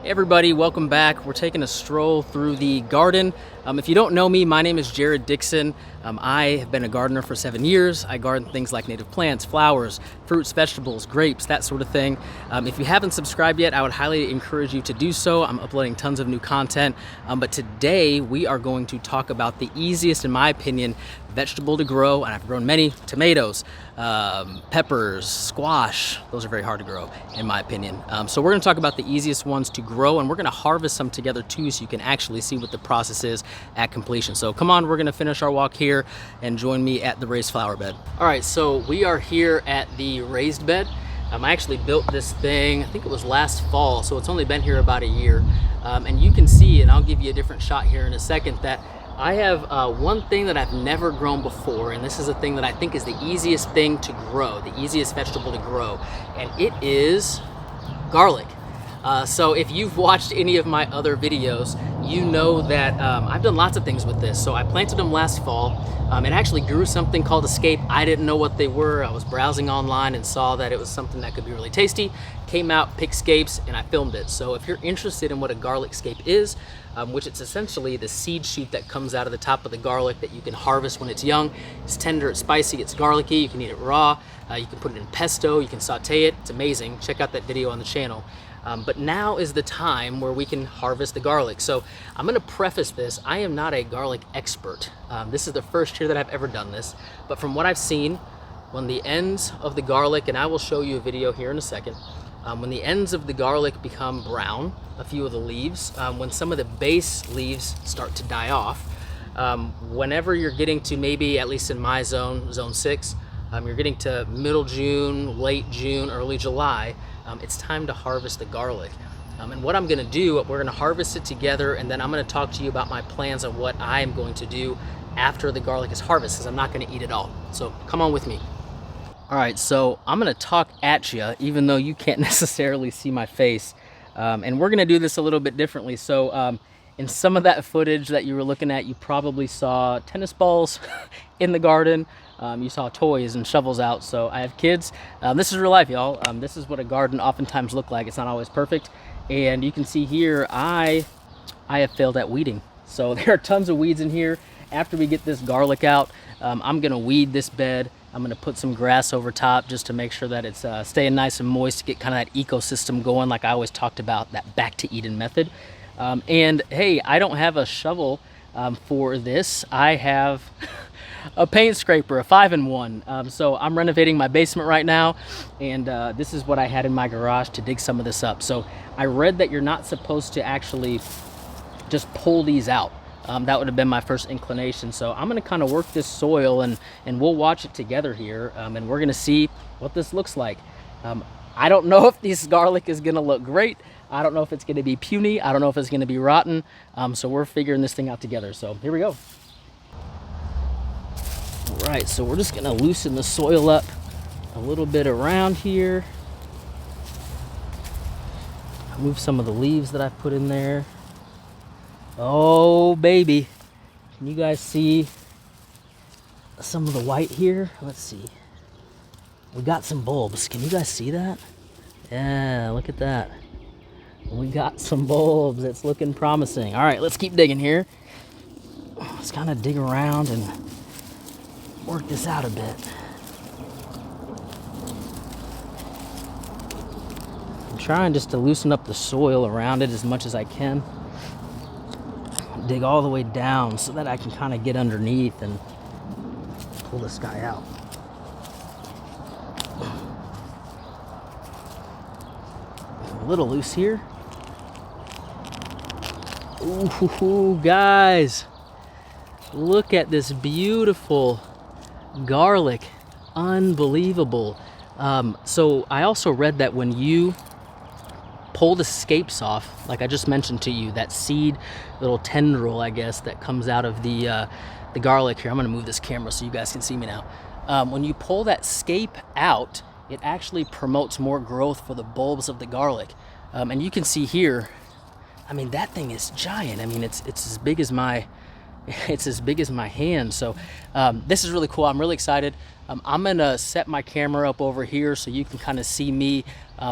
Hey everybody, welcome back. We're taking a stroll through the garden. If you don't know me, my name is Jared Dixon. I have been a gardener for 7 years. I garden things like native plants, flowers, fruits, vegetables, grapes, that sort of thing. If you haven't subscribed yet, I would highly encourage you to do so. I'm uploading tons of new content. But today we are going to talk about the easiest, in my opinion, vegetable to grow, and I've grown many: tomatoes, peppers, squash. Those are very hard to grow, in my opinion. So we're going to talk about the easiest ones to grow, and we're going to harvest some together too, so you can actually see what the process is at completion. So come on, we're going to finish our walk here and join me at the raised flower bed. All right, so we are here at the raised bed. I actually built this thing, I think it was last fall, so it's only been here about a year. And you can see, and I'll give you a different shot here in a second, that I have one thing that I've never grown before, and this is a thing that I think is the easiest thing to grow, the easiest vegetable to grow, and it is garlic. So if you've watched any of my other videos, you know that I've done lots of things with this. So I planted them last fall. It actually grew something called Escape. I didn't know what they were. I was browsing online and saw that it was something that could be really tasty. Came out, picked scapes, and I filmed it. So if you're interested in what a garlic scape is, which it's essentially the seed shoot that comes out of the top of the garlic that you can harvest when it's young. It's tender, it's spicy, it's garlicky. You can eat it raw. You can put it in pesto, you can saute it. It's amazing. Check out that video on the channel. But now is the time where we can harvest the garlic. So I'm going to preface this. I am not a garlic expert. This is the first year that I've ever done this. But from what I've seen, when the ends of the garlic, and I will show you a video here in a second, when the ends of the garlic become brown, a few of the leaves, when some of the base leaves start to die off, whenever you're getting to, maybe at least in my zone 6, you're getting to middle June, late June, early July, it's time to harvest the garlic. And what I'm going to do, we're going to harvest it together, and then I'm going to talk to you about my plans on what I'm going to do after the garlic is harvested, because I'm not going to eat it all. So come on with me. All right, so I'm going to talk at you, even though you can't necessarily see my face. And we're going to do this a little bit differently. So in some of that footage that you were looking at, you probably saw tennis balls in the garden. You saw toys and shovels out. So I have kids. This is real life, y'all. This is what a garden oftentimes looks like. It's not always perfect. And you can see here, I have failed at weeding. So there are tons of weeds in here. After we get this garlic out, I'm going to weed this bed. I'm going to put some grass over top just to make sure that it's staying nice and moist, to get kind of that ecosystem going, like I always talked about, that back to Eden method. And hey, I don't have a shovel for this. I have a paint scraper, a 5-in-1. So I'm renovating my basement right now, and this is what I had in my garage to dig some of this up. So I read that you're not supposed to actually just pull these out. That would have been my first inclination. So I'm going to kind of work this soil, and we'll watch it together here, and we're going to see what this looks like. I don't know if this garlic is going to look great. I don't know if it's going to be puny. I don't know if it's going to be rotten. So we're figuring this thing out together. So here we go. All right, so we're just going to loosen the soil up a little bit around here. Move some of the leaves that I put in there. Oh, baby. Can you guys see some of the white here? Let's see. We got some bulbs. Can you guys see that? Yeah, look at that. We got some bulbs. It's looking promising. All right, let's keep digging here. Let's kind of dig around and work this out a bit. I'm trying just to loosen up the soil around it as much as I can. Dig all the way down so that I can kind of get underneath and pull this guy out. A little loose here. Ooh, guys, look at this beautiful garlic. Unbelievable. So I also read that when you pull the scapes off, like I just mentioned to you, that seed, little tendril, I guess, that comes out of the garlic here. I'm going to move this camera so you guys can see me now. When you pull that scape out, it actually promotes more growth for the bulbs of the garlic. And you can see here, I mean, that thing is giant. I mean, it's as big as my it's as big as my hand. So this is really cool. I'm really excited. I'm gonna set my camera up over here so you can kind of see me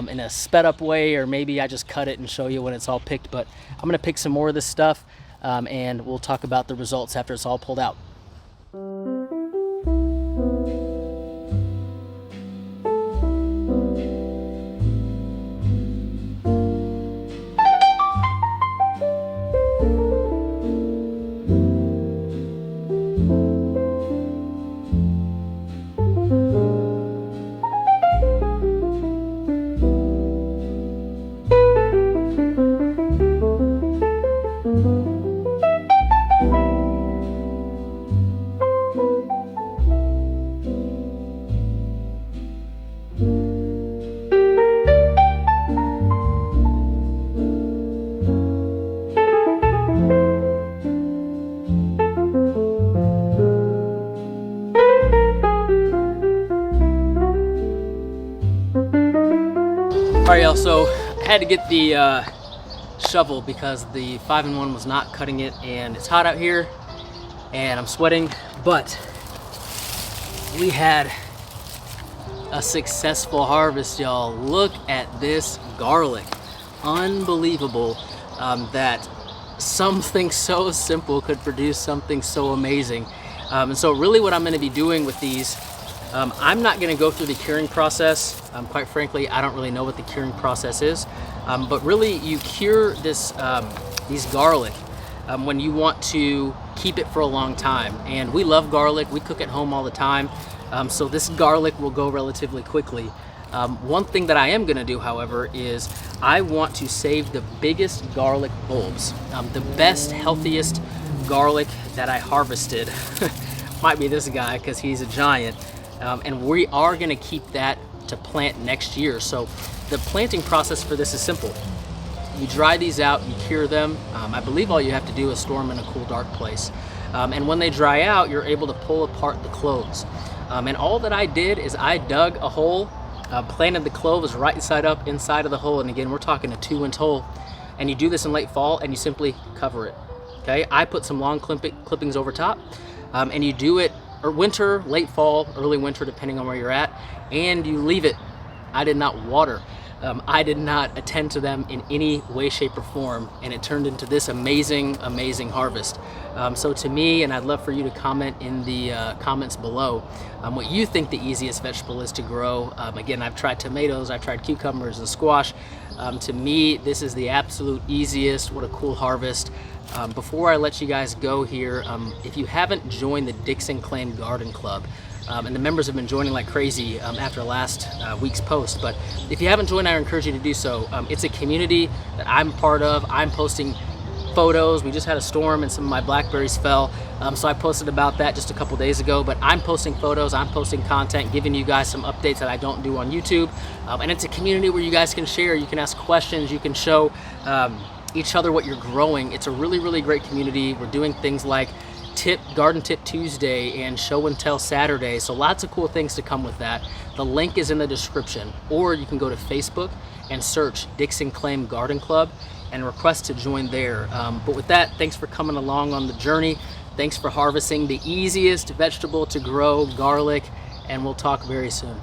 in a sped up way, or maybe I just cut it and show you when it's all picked. But I'm gonna pick some more of this stuff and we'll talk about the results after it's all pulled out. All right, y'all, so I had to get the shovel because the 5-in-1 was not cutting it, and it's hot out here and I'm sweating, but we had a successful harvest, y'all. Look at this garlic. Unbelievable that something so simple could produce something so amazing. And so really what I'm going to be doing with these, I'm not going to go through the curing process. Quite frankly, I don't really know what the curing process is. But really, you cure this these garlic when you want to keep it for a long time. And we love garlic. We cook at home all the time. So this garlic will go relatively quickly. One thing that I am going to do, however, is I want to save the biggest garlic bulbs, the best, healthiest garlic that I harvested. Might be this guy because he's a giant. And we are going to keep that to plant next year. So the planting process for this is simple. You dry these out, you cure them. I believe all you have to do is store them in a cool, dark place. And when they dry out, you're able to pull apart the cloves. And all that I did is I dug a hole, planted the cloves right side up inside of the hole. And again, we're talking a 2-inch hole. And you do this in late fall and you simply cover it. Okay, I put some long clippings over top, and you do it or winter, late fall, early winter, depending on where you're at, and you leave it. I did not water. I did not attend to them in any way, shape, or form, and it turned into this amazing, amazing harvest. So to me, and I'd love for you to comment in the comments below what you think the easiest vegetable is to grow. Again, I've tried tomatoes, I've tried cucumbers and squash. To me, this is the absolute easiest. What a cool harvest. Before I let you guys go here, if you haven't joined the Dickson Claim Garden Club, and the members have been joining like crazy after last week's post, but if you haven't joined, I encourage you to do so. It's a community that I'm part of. I'm posting photos. We just had a storm and some of my blackberries fell, so I posted about that just a couple days ago, but I'm posting photos, I'm posting content, giving you guys some updates that I don't do on YouTube, and it's a community where you guys can share, you can ask questions, you can show each other what you're growing. It's a really, really great community. We're doing things like Garden Tip Tuesday and Show and Tell Saturday, so lots of cool things to come with that. The link is in the description, or you can go to Facebook and search Dickson Claim Garden Club and request to join there. But with that, thanks for coming along on the journey. Thanks for harvesting the easiest vegetable to grow, garlic, and we'll talk very soon.